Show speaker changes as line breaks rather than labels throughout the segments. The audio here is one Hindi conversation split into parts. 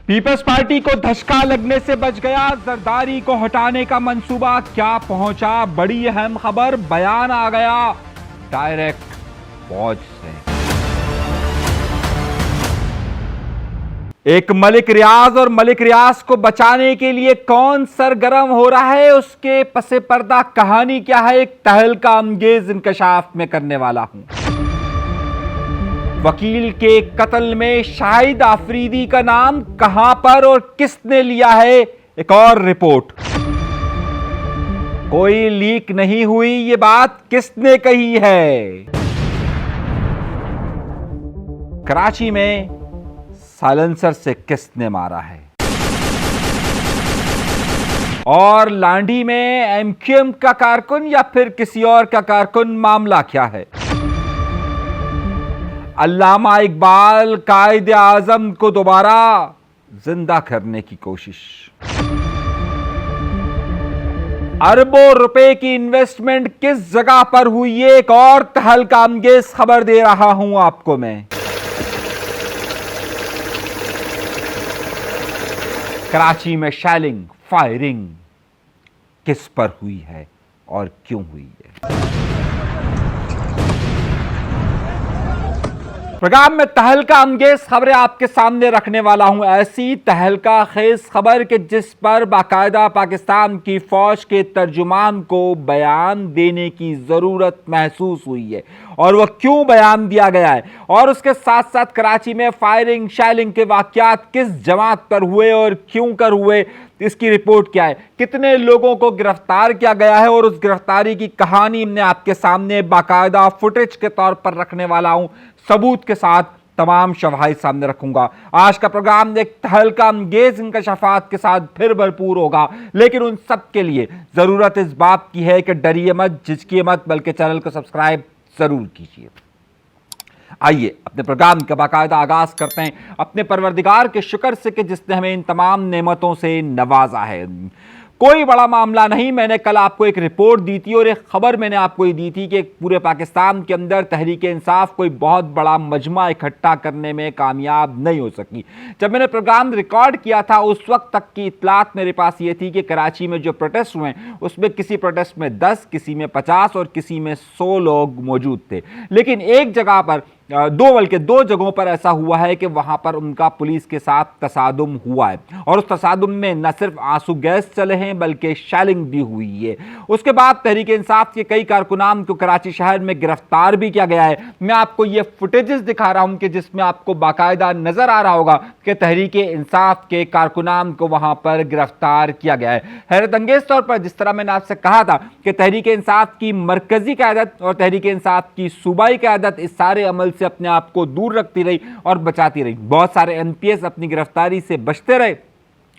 पीपल्स पार्टी को धक्का लगने से बच गया, जरदारी को हटाने का मंसूबा क्या पहुंचा? बड़ी अहम खबर, बयान आ गया डायरेक्ट फौज से। एक मलिक रियाज और मलिक रियाज को बचाने के लिए कौन सरगर्म हो रहा है, उसके पसे पर्दा कहानी क्या है, एक तहलका अंगेज इंकशाफ में करने वाला हूं। वकील के कत्ल में शाहिद आफरीदी का नाम कहां पर और किसने लिया है, एक और रिपोर्ट। कोई लीक नहीं हुई, ये बात किसने कही है? कराची में साइलेंसर से किसने मारा है? और लांडी में एमक्यूएम का कारकुन या फिर किसी और का कारकुन, मामला क्या है? अल्लामा इकबाल कायदे आजम को दोबारा जिंदा करने की कोशिश। अरबों रुपए की इन्वेस्टमेंट किस जगह पर हुई, एक और तहलका अंगेज खबर दे रहा हूं आपको मैं। कराची में शेलिंग फायरिंग किस पर हुई है और क्यों हुई है? प्रोग्राम में तहलका अंगेज खबरें आपके सामने रखने वाला हूं। ऐसी तहलका खेज खबर कि जिस पर बाकायदा पाकिस्तान की फौज के तर्जुमान को बयान देने की जरूरत महसूस हुई है, और वह क्यों बयान दिया गया है, और उसके साथ साथ कराची में फायरिंग शेलिंग के वाकयात किस जमात पर हुए और क्यों कर हुए, इसकी रिपोर्ट क्या है, कितने लोगों को गिरफ्तार किया गया है, और उस गिरफ्तारी की कहानी मैं आपके सामने बाकायदा फुटेज के तौर पर रखने वाला हूं, सबूत के साथ तमाम शवाहिद सामने रखूंगा। आज का प्रोग्राम एक तहलका अंगेज इंकशाफात के साथ फिर भरपूर होगा, लेकिन उन सब के लिए जरूरत इस बात की है कि डरिए मत, झिझकिए मत, बल्कि चैनल को सब्सक्राइब जरूर कीजिए। आइए अपने प्रोग्राम का बाकायदा आगाज करते हैं अपने परवरदिगार के शुक्र से कि जिसने हमें इन तमाम नेमतों से नवाजा है। कोई बड़ा मामला नहीं, मैंने कल आपको एक रिपोर्ट दी थी और एक खबर मैंने आपको ये दी थी कि पूरे पाकिस्तान के अंदर तहरीक इंसाफ कोई बहुत बड़ा मजमा इकट्ठा करने में कामयाब नहीं हो सकी। जब मैंने प्रोग्राम रिकॉर्ड किया था उस वक्त तक की इत्तलात मेरे पास ये थी कि कराची में जो प्रोटेस्ट हुए उसमें किसी प्रोटेस्ट में 10, किसी में 50 और किसी में 100 लोग मौजूद थे, लेकिन एक जगह पर बल्कि दो जगहों पर ऐसा हुआ है कि वहां पर उनका पुलिस के साथ तसादुम हुआ है, और उस तसादुम में न सिर्फ आंसू गैस चले हैं बल्कि शेलिंग भी हुई है। उसके बाद तहरीक इंसाफ के कई कारकुनान को कराची शहर में गिरफ्तार भी किया गया है। मैं आपको ये फुटेजेस दिखा रहा हूं कि जिसमें आपको बाकायदा नजर आ रहा होगा कि तहरीक इंसाफ के कारकुनान को वहां पर गिरफ्तार किया गया है। हैरत अंगेज तौर पर जिस तरह मैंने आपसे कहा था कि तहरीक इंसाफ की मरकजी क़यादत और तहरीक इंसाफ की सूबाई क़यादत इस सारे अमल से अपने आप को दूर रखती रही और बचाती रही। बहुत सारे एनपीएस अपनी गिरफ्तारी से बचते रहे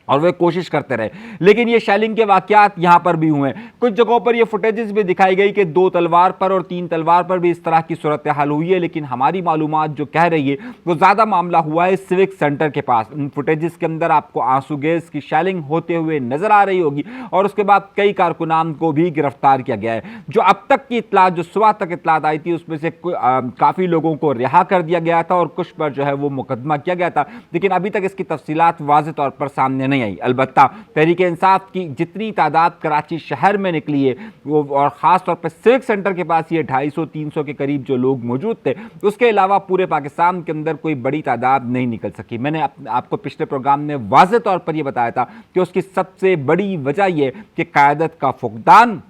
और वे कोशिश करते रहे, लेकिन ये शेलिंग के वाकयात यहां पर भी हुए। कुछ जगहों पर ये फुटेजेस भी दिखाई गई कि 2 तलवार पर और 3 तलवार पर भी इस तरह की सूरत हाल हुई है, लेकिन हमारी मालूमात जो कह रही है वो ज़्यादा मामला हुआ है सिविक सेंटर के पास। इन फुटेजेस के अंदर आपको आंसू गैस की शेलिंग होते हुए नजर आ रही होगी, और उसके बाद कई कारकुनान को भी गिरफ्तार किया गया है। जो अब तक की इतलात, जो सुबह तक इतलात आई थी, उसमें से काफ़ी लोगों को रिहा कर दिया गया था और कुछ पर जो है वो मुकदमा किया गया था, लेकिन अभी तक इसकी तफसीलात वाज़ेह तौर पर सामने नहीं आई। अलबत्ता तहरीक इंसाफ की जितनी तादाद कराची शहर में निकली है वो, और ख़ास तौर पर सिविक सेंटर के पास ये 250-300 के करीब जो लोग मौजूद थे, उसके अलावा पूरे पाकिस्तान के अंदर कोई बड़ी तादाद नहीं निकल सकी। मैंने आपको पिछले प्रोग्राम में वाज़ेह तौर पर यह बताया था कि उसकी सबसे बड़ी वजह यह कि क़यादत का फुक़दान,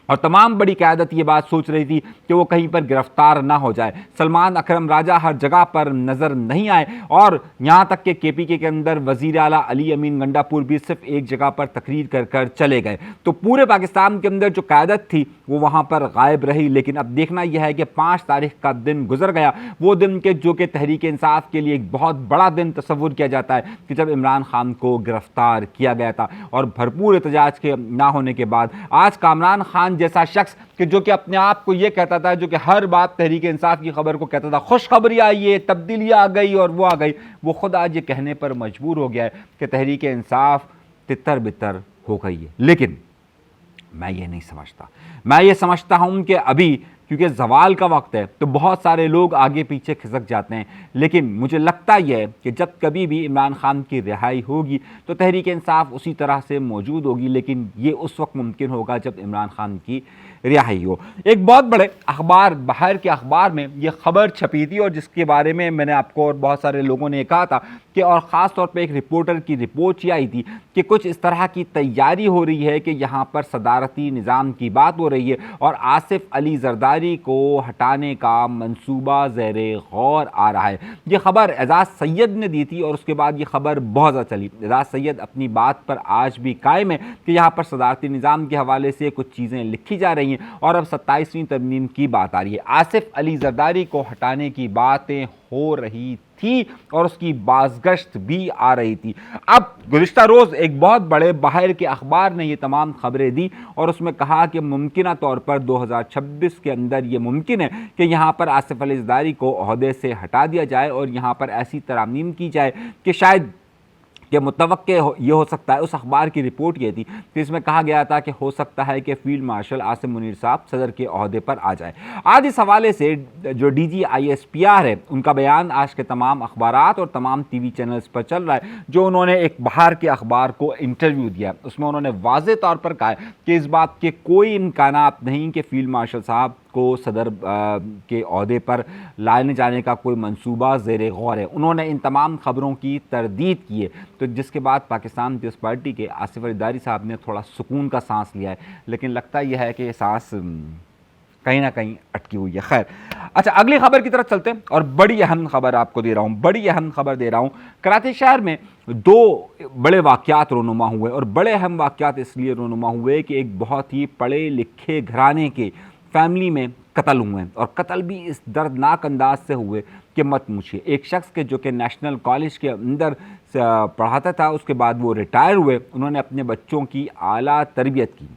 और तमाम बड़ी क़यादत ये बात सोच रही थी कि वो कहीं पर गिरफ्तार ना हो जाए। सलमान अकरम राजा हर जगह पर नज़र नहीं आए, और यहाँ तक कि केपीके के अंदर वज़ीर आला अली अमीन गंडापुर भी सिर्फ एक जगह पर तकरीर कर कर चले गए। तो पूरे पाकिस्तान के अंदर जो क़यादत थी वो वहाँ पर गायब रही। लेकिन अब देखना यह है कि 5 तारीख का दिन गुजर गया, वो दिन के जो कि तहरीक इंसाफ के लिए एक बहुत बड़ा दिन तस्वुर किया जाता है कि जब इमरान खान को गिरफ्तार किया गया था, और भरपूर एहतजाज के ना होने के बाद आज कामरान खान जैसा शख्स कि जो कि अपने आप को यह कहता था, जो कि हर बात तहरीक इंसाफ की खबर को कहता था, खुशखबरी आई है, तब्दीली आ गई और वो आ गई, वो खुद आज ये कहने पर मजबूर हो गया है कि तहरीक इंसाफ तितर बितर हो गई है। लेकिन मैं ये नहीं समझता, मैं ये समझता हूं कि अभी क्योंकि जवाल का वक्त है तो बहुत सारे लोग आगे पीछे खिसक जाते हैं, लेकिन मुझे लगता यह है कि जब कभी भी इमरान खान की रिहाई होगी तो तहरीक इंसाफ उसी तरह से मौजूद होगी, लेकिन ये उस वक्त मुमकिन होगा जब इमरान खान की रिहाई हो। एक बहुत बड़े अखबार, बाहर के अखबार में ये खबर छपी थी और जिसके बारे में मैंने आपको और बहुत सारे लोगों ने कहा था कि, और ख़ास तौर पे एक रिपोर्टर की रिपोर्ट ये आई थी कि कुछ इस तरह की तैयारी हो रही है कि यहाँ पर सदारती निज़ाम की बात हो रही है और आसिफ अली जरदारी को हटाने का मंसूबा ज़ेरे गौर आ रहा है। ये खबर एजाज़ सैयद ने दी थी और उसके बाद ये खबर बहुत ज़्यादा चली। एजाज़ सैयद अपनी बात पर आज भी कायम है कि यहाँ पर सदारती निज़ाम के हवाले से कुछ चीज़ें लिखी जा रही हैं और अब 27वीं तरमीम की बात आ रही है। आसिफ अली जरदारी को हटाने की बातें हो रही थी और उसकी बाज़गश्त भी आ रही थी। अब गुज़िश्ता रोज़ एक बहुत बड़े बाहर के अखबार ने ये तमाम खबरें दी और उसमें कहा कि मुमकिन तौर पर 2026 के अंदर ये मुमकिन है कि यहाँ पर आसिफ अली जरदारी को ओहदे से हटा दिया जाए और यहाँ पर ऐसी तरमीम की जाए कि शायद कि मुतवक्के ये हो सकता है। उस अखबार की रिपोर्ट ये थी कि इसमें कहा गया था कि हो सकता है कि फील्ड मार्शल आसिम मुनीर साहब सदर के ओहदे पर आ जाए। आज इस हवाले से जो DG ISPR है उनका बयान आज के तमाम अखबारात और तमाम TV चैनल्स पर चल रहा है, जो उन्होंने एक बाहर के अखबार को इंटरव्यू दिया। उसमें उन्होंने वाज़े तौर पर कहा कि इस बात के कोई इम्कानात नहीं कि फील्ड मार्शल साहब को सदर के ओहदे पर लाने जाने का कोई मंसूबा ज़ेरे गौर है। उन्होंने इन तमाम खबरों की तरदीद की है, तो जिसके बाद पाकिस्तान पीपल्स पार्टी के आसिफ अली जरदारी साहब ने थोड़ा सुकून का सांस लिया है, लेकिन लगता यह है कि ये सांस कहीं ना कहीं अटकी हुई है। खैर, अच्छा, अगली खबर की तरफ चलते हैं और बड़ी अहम खबर आपको दे रहा हूँ, बड़ी अहम खबर दे रहा हूँ। कराची शहर में दो बड़े वाक़यात रोनुमा हुए और बड़े अहम वाक़यात इसलिए रोनुमा हुए कि एक बहुत ही पढ़े लिखे घराने के फैमिली में कत्ल हुए हैं और कत्ल भी इस दर्दनाक अंदाज से हुए कि मत पूछिए। एक शख्स के जो कि नेशनल कॉलेज के अंदर पढ़ाता था, उसके बाद वो रिटायर हुए। उन्होंने अपने बच्चों की आला तरबियत की।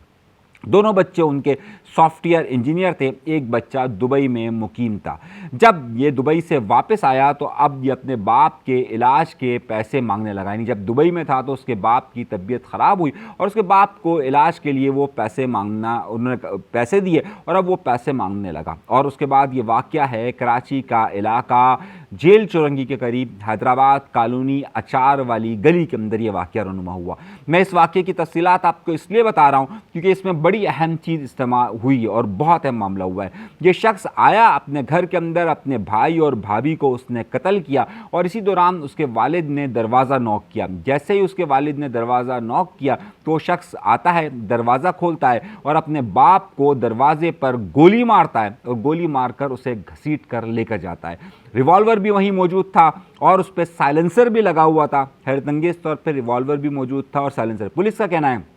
दोनों बच्चे उनके सॉफ्टवेयर इंजीनियर थे। एक बच्चा दुबई में मुकीम था। जब ये दुबई से वापस आया तो अब ये अपने बाप के इलाज के पैसे मांगने लगा। यानी जब दुबई में था तो उसके बाप की तबीयत ख़राब हुई और उसके बाप को इलाज के लिए वो पैसे मांगना, उन्होंने पैसे दिए और अब वो पैसे मांगने लगा। और उसके बाद ये वाक़या है कराची का इलाका जेल चौरंगी के करीब हैदराबाद कॉलोनी अचार वाली गली के अंदर ये वाक़या रहनुमा हुआ। मैं इस वाक़े की तफसीलात आपको इसलिए बता रहा हूँ क्योंकि इसमें बड़ी अहम चीज़ इस्तेमाल हुई और बहुत अहम मामला हुआ है। ये शख्स आया अपने घर के अंदर, अपने भाई और भाभी को उसने कत्ल किया और इसी दौरान उसके वालिद ने दरवाज़ा नॉक किया। जैसे ही उसके वालिद ने दरवाज़ा नॉक किया तो शख्स आता है, दरवाज़ा खोलता है और अपने बाप को दरवाजे पर गोली मारता है और गोली मारकर उसे घसीट कर लेकर जाता है। रिवॉल्वर भी वहीं मौजूद था और उस पर साइलेंसर भी लगा हुआ था। हैरतअंगेज़ तौर पर रिवॉल्वर भी मौजूद था और साइलेंसर। पुलिस का कहना है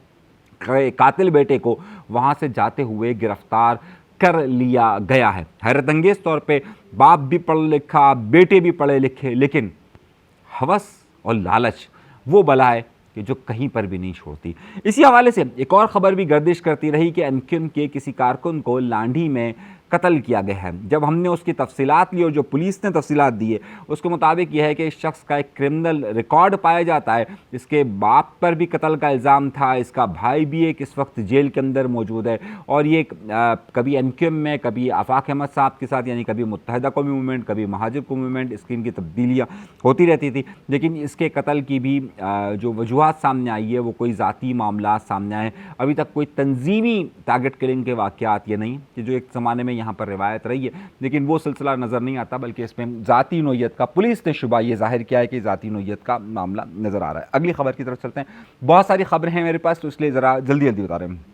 कातिल बेटे को वहाँ से जाते हुए गिरफ्तार कर लिया गया है। हैरतअंगेज़ तौर पे बाप भी पढ़ लिखा, बेटे भी पढ़े लिखे, लेकिन हवस और लालच वो बला है कि जो कहीं पर भी नहीं छोड़ती। इसी हवाले से एक और ख़बर भी गर्दिश करती रही कि एमक्यूएम के किसी कारकुन को लांढी में कत्ल किया गया है। जब हमने उसकी तफसीलात ली और जो पुलिस ने तफसीलात दी है उसके मुताबिक यह है कि इस शख्स का एक क्रिमिनल रिकॉर्ड पाया जाता है। इसके बाप पर भी कत्ल का इल्ज़ाम था। इसका भाई भी एक इस वक्त जेल के अंदर मौजूद है और ये कभी एमक्यूएम में, कभी आफाक अहमद साहब के साथ, यानी कभी मुत्तहिदा कौमी मूवमेंट, कभी महाजिर कौमी मूवमेंट, इसकी इनकी तब्दीलियाँ होती रहती थी। लेकिन इसके कत्ल की भी जो वजूहात सामने आई है वो कोई ज़ाती मामला सामने आए। अभी तक कोई तंजीमी टारगेट किलिंग के वाक़यात ये नहीं कि जो एक ज़माने में यहाँ पर रिवायत रही है, लेकिन वो सिलसिला नज़र नहीं आता, बल्कि इसमें ज़ाती नोयत का पुलिस ने शुबा ये जाहिर किया है कि ज़ाती नोयत का मामला नज़र आ रहा है। अगली खबर की तरफ चलते हैं। बहुत सारी खबरें हैं मेरे पास तो इसलिए ज़रा जल्दी जल्दी बता रहे हैं।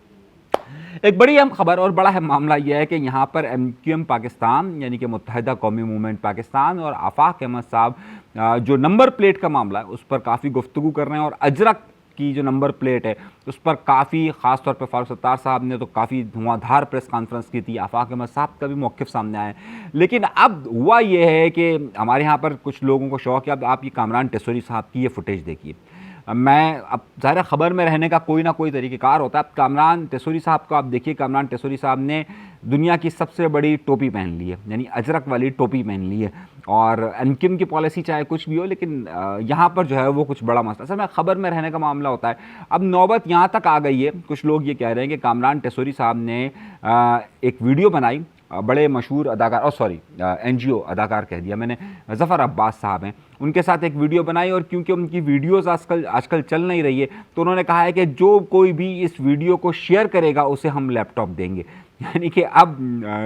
एक बड़ी अहम खबर और बड़ा अहम मामला यह है कि यहाँ पर एमक्यूएम पाकिस्तान यानी कि मुत्तहिदा कौमी मूवमेंट पाकिस्तान और आफाक अहमद साहब जो नंबर प्लेट का मामला है उस पर काफ़ी गुफ्तगू कर रहे हैं और अजरक की जो नंबर प्लेट है उस पर काफ़ी ख़ास तौर पर फारूक सत्तार साहब ने तो काफ़ी धुआंधार प्रेस कॉन्फ्रेंस की थी। आफाक अहमद साहब का भी मौक़िफ़ सामने आया है। लेकिन अब हुआ ये है कि हमारे यहाँ पर कुछ लोगों को शौक़ है, अब आप ये कामरान टेसोरी साहब की ये फुटेज देखिए। मैं अब ज़ाहिर खबर में रहने का कोई ना कोई तरीक़ेकार होता है। अब कामरान टेसोरी साहब को आप देखिए। कामरान टेसोरी साहब ने दुनिया की सबसे बड़ी टोपी पहन ली है, यानी अजरक वाली टोपी पहन ली है। और एमक्यूएम की पॉलिसी चाहे कुछ भी हो, लेकिन यहाँ पर जो है वो कुछ बड़ा मसला। सर, मैं खबर में रहने का मामला होता है। अब नौबत यहाँ तक आ गई है, कुछ लोग ये कह रहे हैं कि कामरान टेसोरी साहब ने एक वीडियो बनाई बड़े मशहूर अदाकार एनजीओ अदाकार कह दिया मैंने, ज़फ़र अब्बास साहब हैं, उनके साथ एक वीडियो बनाई और क्योंकि उनकी वीडियोस आजकल चल नहीं रही है तो उन्होंने कहा है कि जो कोई भी इस वीडियो को शेयर करेगा उसे हम लैपटॉप देंगे। यानी कि अब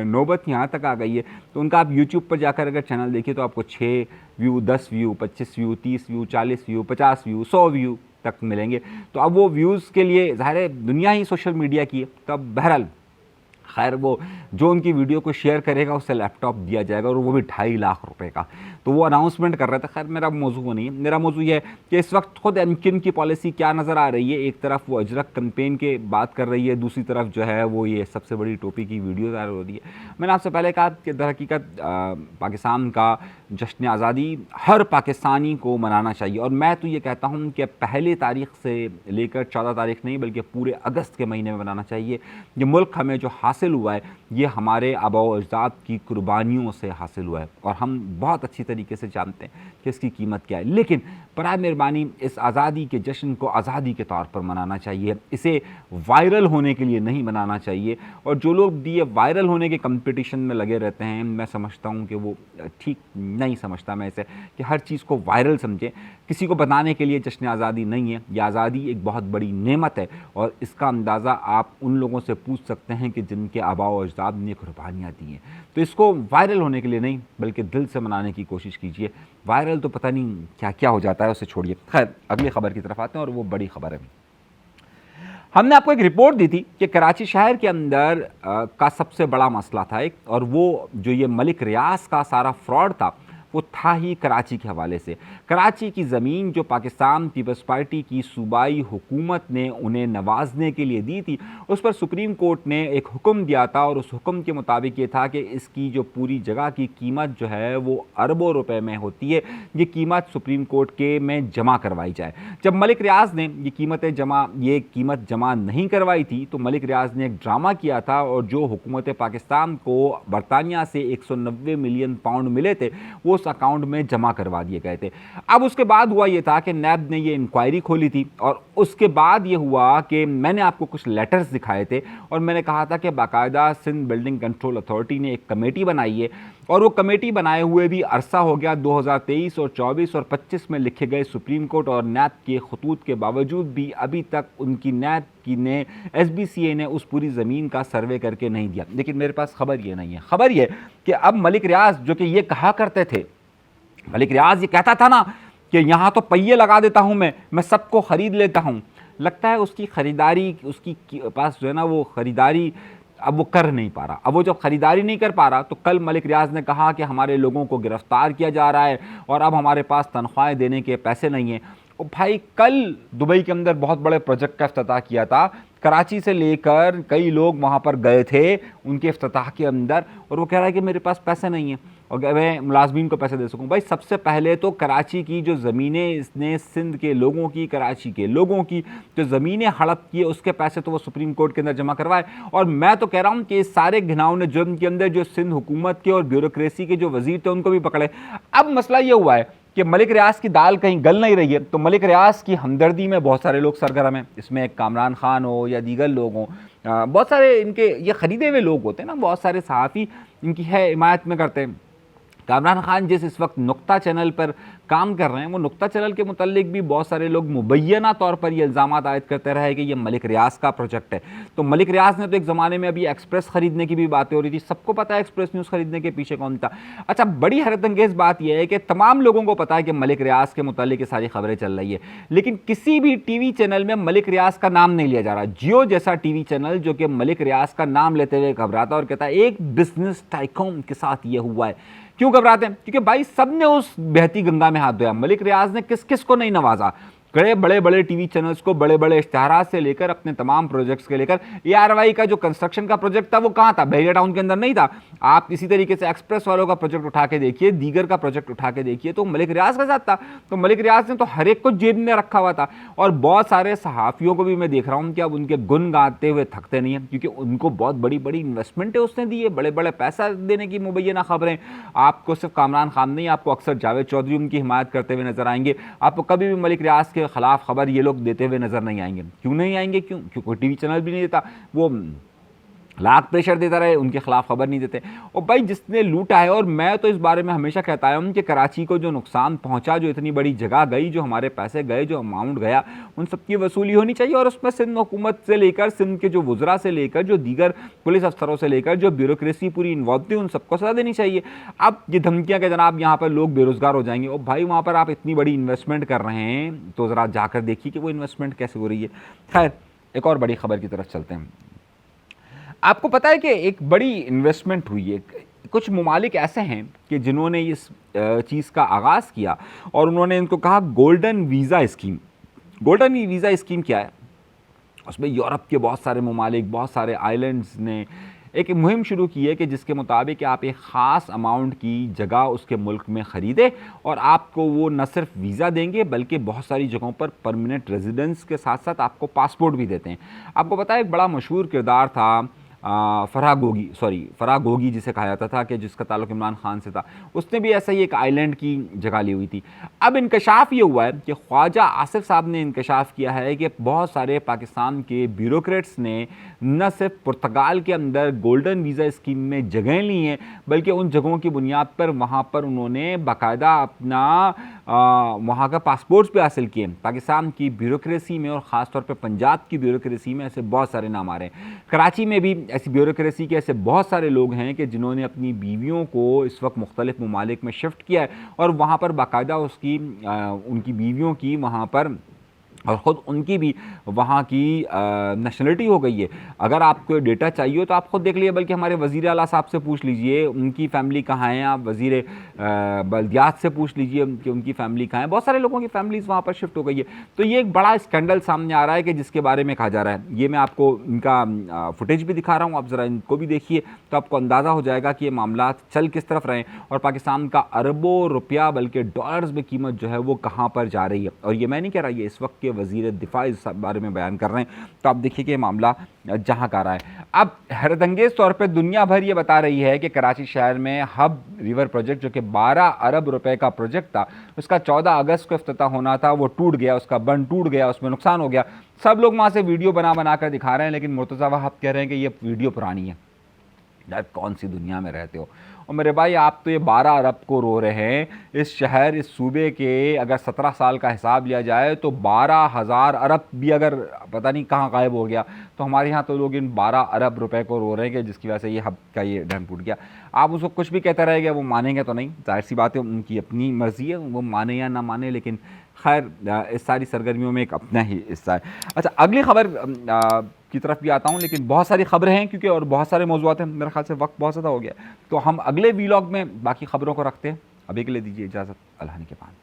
नौबत यहाँ तक आ गई है। तो उनका आप यूट्यूब पर जाकर अगर चैनल देखिए तो आपको 6 view, 10 view, 25 view, 30 view, 40 view, 50 view, 100 view तक मिलेंगे। तो अब वो व्यूज़ के लिए ज़ाहिर है दुनिया ही सोशल मीडिया की है, तो अब बहरहाल खैर वो जो उनकी वीडियो को शेयर करेगा उससे लैपटॉप दिया जाएगा और वो भी 2.5 लाख रुपए का। तो वो अनाउंसमेंट कर रहे थे। खैर मेरा मौजू वो नहीं है, मेरा मौजू ये है कि इस वक्त खुद एमकिन की पॉलिसी क्या नज़र आ रही है। एक तरफ वो अजरक कैंपेन के बात कर रही है, दूसरी तरफ जो है वो ये सबसे बड़ी टोपी की वीडियो तैयार हो रही है। मैंने आपसे पहले कहा कि दरहकीकत पाकिस्तान का जश्न आज़ादी हर पाकिस्तानी को मनाना चाहिए और मैं तो ये कहता हूँ कि पहली तारीख से लेकर 14 तारीख नहीं बल्कि पूरे अगस्त के महीने में मनाना चाहिए। ये मुल्क हमें जो हासिल हुआ है ये हमारे आबाओ अजदाद की कुर्बानियों से हासिल हुआ है और हम बहुत अच्छी तरीके से जानते हैं कि इसकी कीमत क्या है। लेकिन बराए मेहरबानी इस आज़ादी के जश्न को आज़ादी के तौर पर मनाना चाहिए, इसे वायरल होने के लिए नहीं मनाना चाहिए। और जो लोग भी ये वायरल होने के कंपटीशन में लगे रहते हैं, मैं समझता हूँ कि वो ठीक नहीं समझता मैं इसे, कि हर चीज़ को वायरल समझें। किसी को बताने के लिए जश्न आज़ादी नहीं है, ये आज़ादी एक बहुत बड़ी नेमत है और इसका अंदाज़ा आप उन लोगों से पूछ सकते हैं कि जिनके आबाओ अजदाद ने कुर्बानियाँ दी हैं। तो इसको वायरल होने के लिए नहीं बल्कि दिल से मनाने की कोशिश कीजिए। वायरल तो पता नहीं क्या क्या हो जाता है, उसे छोड़िए। खैर अगली खबर की तरफ आते हैं और वो बड़ी खबर है। हमने आपको एक रिपोर्ट दी थी कि कराची शहर के अंदर का सबसे बड़ा मसला था एक, और वो जो ये मलिक रियाज का सारा फ्रॉड था वो था ही कराची के हवाले से। कराची की ज़मीन जो पाकिस्तान पीपल्स पार्टी की सूबाई हुकूमत ने उन्हें नवाजने के लिए दी थी, उस पर सुप्रीम कोर्ट ने एक हुक्म दिया था और उस हुक्म के मुताबिक ये था कि इसकी जो पूरी जगह की कीमत जो है वो अरबों रुपए में होती है। ये कीमत सुप्रीम कोर्ट के में जमा करवाई जाए। जब मलिक रियाज ने ये कीमत जमा नहीं करवाई थी तो मलिक रियाज ने एक ड्रामा किया था और जो हुकूमत पाकिस्तान को बरतानिया से 190 मिलियन पाउंड मिले थे वो अकाउंट में जमा करवा दिए गए थे। अब उसके बाद हुआ यह था कि नैब ने ये इंक्वायरी खोली थी और उसके बाद ये हुआ कि मैंने आपको कुछ लेटर्स दिखाए थे और मैंने कहा था कि बाकायदा सिंध बिल्डिंग कंट्रोल अथॉरिटी ने एक कमेटी बनाई है और वो कमेटी बनाए हुए भी अरसा हो गया। 2023 और 24 और 25 में लिखे गए सुप्रीम कोर्ट और नैब के खतूत के बावजूद भी अभी तक उनकी नैब की ने SBCA ने उस पूरी ज़मीन का सर्वे करके नहीं दिया। लेकिन मेरे पास खबर ये नहीं है। खबर ये कि अब मलिक रियाज जो कि ये कहा करते थे, मलिक रियाज ये कहता था ना कि यहाँ तो पहिए लगा देता हूँ मैं सबको ख़रीद लेता हूँ, लगता है उसकी ख़रीदारी, उसकी पास जो है ना वो ख़रीदारी अब वो कर नहीं पा रहा। अब वो जब ख़रीदारी नहीं कर पा रहा तो कल मलिक रियाज ने कहा कि हमारे लोगों को गिरफ़्तार किया जा रहा है और अब हमारे पास तनख्वाहें देने के पैसे नहीं हैं। और भाई कल दुबई के अंदर बहुत बड़े प्रोजेक्ट का इफ्तिताह किया था, कराची से लेकर कई लोग वहाँ पर गए थे उनके इफ्तिताह के अंदर, और वो कह रहा है कि मेरे पास पैसे नहीं हैं और मैं मुलाजमीन को पैसे दे सकूं। भाई सबसे पहले तो कराची की जो ज़मीनें इसने सिंध के लोगों की, कराची के लोगों की जो ज़मीनें हड़प की है उसके पैसे तो वो सुप्रीम कोर्ट के अंदर जमा करवाए। और मैं तो कह रहा हूँ कि इस सारे घिनौने जुर्म के अंदर जो सिंध हुकूमत के और ब्यूरोक्रेसी के जो वजीर थे उनको भी पकड़े। अब मसला ये हुआ है कि मलिक रियाज की दाल कहीं गल नहीं रही है, तो मलिक रियाज की हमदर्दी में बहुत सारे लोग सरगर्म हैं। इसमें कामरान खान हो या दीगर लोग हों, बहुत सारे इनके ये ख़रीदे हुए लोग होते हैं ना, बहुत सारे सहाफ़ी इनकी है हिमायत में करते हैं। कामरान खान जिस इस वक्त नुक्ता चैनल पर काम कर रहे हैं, वो नुक्ता चैनल के मुतालिक भी बहुत सारे लोग मुबैना तौर पर ये इल्ज़ाम आयद करते रहे कि ये मलिक रियाज का प्रोजेक्ट है। तो मलिक रियाज ने तो एक ज़माने में अभी एक्सप्रेस ख़रीदने की भी बातें हो रही थी, सबको पता है एक्सप्रेस न्यूज़ ख़रीदने के पीछे कौन था। अच्छा, बड़ी हैरतअंगेज़ बात यह है कि तमाम लोगों को पता है कि मलिक रियाज के मुतालिक ये सारी खबरें चल रही है, लेकिन किसी भी टीवी चैनल में मलिक रियाज का नाम नहीं लिया जा रहा। जियो जैसा टीवी चैनल जो कि मलिक रियाज का नाम लेते हुए घबराता और कहता है एक बिजनेस टाइकून के साथ ये हुआ है। क्यों घबराते हैं? क्योंकि भाई सबने उस बहती गंगा में हाथ धोया। मलिक रियाज ने किस किस को नहीं नवाजा। बड़े बड़े टीवी चैनल्स को बड़े बड़े इश्तिहारात से लेकर अपने तमाम प्रोजेक्ट्स के लेकर ARY का जो कंस्ट्रक्शन का प्रोजेक्ट था वो कहाँ था? बहरिया टाउन के अंदर नहीं था। आप इसी तरीके से एक्सप्रेस वालों का प्रोजेक्ट उठा के देखिए, दीगर का प्रोजेक्ट उठा के देखिए, तो मलिक रियाज के साथ था। तो मलिक रियाज ने तो हर एक को जेब में रखा हुआ था। और बहुत सारे सहाफ़ियों को भी मैं देख रहा हूँ कि अब उनके गुन गाते हुए थकते नहीं हैं, क्योंकि उनको बहुत बड़ी बड़ी इन्वेस्टमेंटें उसने दी है, बड़े बड़े पैसा देने की मुबैना खबरें। आपको सिर्फ कामरान खान नहीं, आपको अक्सर जावेद चौधरी उनकी हिमायत करते हुए नजर आएंगे। आपको कभी भी मलिक रियाज के खिलाफ खबर ये लोग देते हुए नजर नहीं आएंगे। क्यों नहीं आएंगे? क्योंकि कोई टीवी चैनल भी नहीं देता। वो लाख प्रेशर देता रहे, उनके खिलाफ खबर नहीं देते। और भाई जिसने लूटा है, और मैं तो इस बारे में हमेशा कहता हूँ कि कराची को जो नुकसान पहुंचा, जो इतनी बड़ी जगह गई, जो हमारे पैसे गए, जो अमाउंट गया, उन सब की वसूली होनी चाहिए। और उसमें सिंध हुकूमत से लेकर, सिंध के जो वुज़रा से लेकर, जो दीगर पुलिस अफसरों से लेकर जो ब्यूरोक्रेसी पूरी इन्वॉल्व थी, उन सबको सजा देनी चाहिए। अब ये धमकियाँ कि जनाब यहाँ पर लोग बेरोजगार हो जाएंगे, और भाई वहाँ पर आप इतनी बड़ी इन्वेस्टमेंट कर रहे हैं तो ज़रा जाकर देखिए कि वो इन्वेस्टमेंट कैसे हो रही है। खैर, एक और बड़ी खबर की तरफ चलते हैं। आपको पता है कि एक बड़ी इन्वेस्टमेंट हुई है। कुछ ममालिक ऐसे हैं कि जिन्होंने इस चीज़ का आगाज़ किया और उन्होंने इनको कहा golden visa scheme. Golden visa scheme क्या है? उसमें यूरोप के बहुत सारे ममालिक, बहुत सारे आइलैंड्स ने एक मुहिम शुरू की है कि जिसके मुताबिक आप एक ख़ास अमाउंट की जगह उसके मुल्क में ख़रीदें और आपको वो न सिर्फ वीज़ा देंगे बल्कि बहुत सारी जगहों पर परमानेंट रेजिडेंस के साथ साथ आपको पासपोर्ट भी देते हैं। आपको पता है एक बड़ा मशहूर किरदार था फराह गोगी जिसे कहा जाता था, कि जिसका ताल्लुक इमरान खान से था। उसने भी ऐसा ही एक आइलैंड की जगह ली हुई थी। अब इंकशाफ ये हुआ है कि ख्वाजा आसिफ साहब ने इंकशाफ किया है कि बहुत सारे पाकिस्तान के ब्यूरोक्रेट्स ने न सिर्फ पुर्तगाल के अंदर गोल्डन वीज़ा स्कीम में जगह ली हैं, बल्कि उन जगहों की बुनियाद पर वहाँ पर उन्होंने बाकायदा अपना वहाँ का पासपोर्ट्स भी हासिल किए। पाकिस्तान की ब्यूरोक्रेसी में और ख़ास तौर पर पंजाब की ब्यूरोक्रेसी में ऐसे बहुत सारे नाम आ रहे हैं। कराची में भी ऐसी ब्यूरोक्रेसी के ऐसे बहुत सारे लोग हैं कि जिन्होंने अपनी बीवियों को इस वक्त मुख्तलिफ ममालिक में शिफ्ट किया है और वहाँ पर बाकायदा उनकी बीवियों की वहाँ पर और ख़ुद उनकी भी वहाँ की नेशनलिटी हो गई है। अगर आपको डेटा चाहिए हो तो आप ख़ुद देख लीजिए, बल्कि हमारे वज़ीर आला साहब से पूछ लीजिए उनकी फ़ैमिली कहाँ है, आप वज़ीर बल्दियात से पूछ लीजिए कि उनकी फ़ैमिली कहाँ है। बहुत सारे लोगों की फ़ैमिलीज़ वहाँ पर शिफ्ट हो गई है। तो ये एक बड़ा स्कैंडल सामने आ रहा है कि जिसके बारे में कहा जा रहा है। ये मैं आपको इनका फुटेज भी दिखा रहा हूँ, आप ज़रा इनको भी देखिए तो आपको अंदाज़ा हो जाएगा कि ये मामला चल किस तरफ रहे और पाकिस्तान का अरबों रुपया बल्कि डॉलर्स में कीमत जो है वो कहाँ पर जा रही है। और ये मैं नहीं कह रहा, ये इस वक्त के वज़ीर दिफा इस बारे में बयान कर रहे हैं। तो आप देखिए कि ये मामला जहाँ का रहा है। अब हैरतअंगेज़ तौर पे दुनिया भर ये बता रही है कि कराची शहर में हब रिवर प्रोजेक्ट जो कि 12 अरब रुपए का प्रोजेक्ट था, उसका 14 अगस्त को इफ्तिताह होना था, वो टूट गया, उसका बंद टूट गया, उसमें नुकसान हो गया। सब लोग वहाँ से वीडियो बना कर दिखा रहे हैं, लेकिन मुर्तज़ा वहाब कह रहे हैं कि ये वीडियो पुरानी है। यार कौन सी दुनिया में रहते हो? और मेरे भाई आप तो ये 12 अरब को रो रहे हैं। इस शहर, इस सूबे के अगर 17 साल का हिसाब लिया जाए तो 12,000 अरब भी अगर पता नहीं कहाँ गायब हो गया, तो हमारे यहाँ तो लोग इन 12 अरब रुपए को रो रहे हैं कि जिसकी वजह से ये हब का ये डैम टूट गया। आप उसको कुछ भी कहते रहेंगे, वो मानेंगे तो नहीं, जाहिर सी बात है उनकी अपनी मर्ज़ी है, वो माने या ना माने, लेकिन खैर इस सारी सरगर्मियों में एक अपना ही हिस्सा है। अच्छा, अगली खबर की तरफ भी आता हूँ, लेकिन बहुत सारी खबरें हैं क्योंकि और बहुत सारे मौज़ूआत हैं, मेरे ख्याल से वक्त बहुत ज़्यादा हो गया, तो हम अगले वीलॉग में बाकी खबरों को रखते हैं। अभी के लिए दीजिए इजाज़त, अल्लाह के पास।